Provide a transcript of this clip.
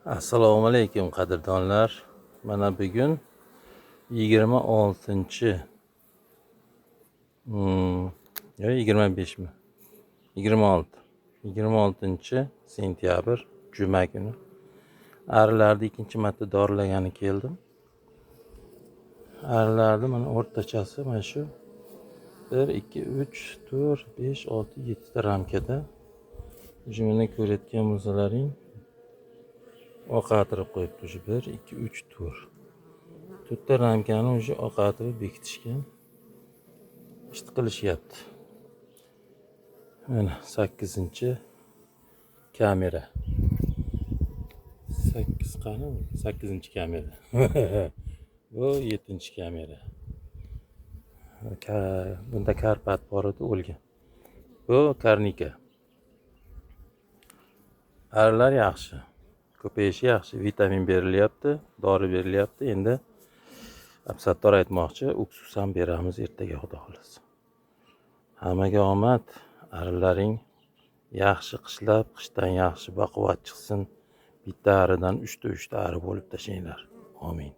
Assalomu alaykum qadrdonlar. Mana bugun 26 yo 25mi? 26 sentyabr juma kuni. Arilarni ikkinchi marta dorilagani keldim. Arilarni mana o'rtachasi mana shu 1 2 3 4 5 6 7 ta ramkada. Mana ko'rayotgan bo'lsalaring oqartirib qo'yibdi. 1 2 3 4 to'rtta ramkani уже oqartirib bekitishgan. Ish qilishyapti. Mana 8-kamera. 8 qani? 8-kamera. Bu 7-kamera. Bunda karpat bor edi, o'lgan. Bu karnika. Arilar yaxshi. Ko'payishi yaxshi, vitamin berilyapti, dori berilyapti. Endi Absattor aytmoqchi, uksus ham beramiz ertaga xudo xolasa. Hammaga omad, arilaring yaxshi qishlab, qishdan yaxshi baquvvat chiqsin. Bitta aridan 3 ta ari bo'lib tashinglar. Amin.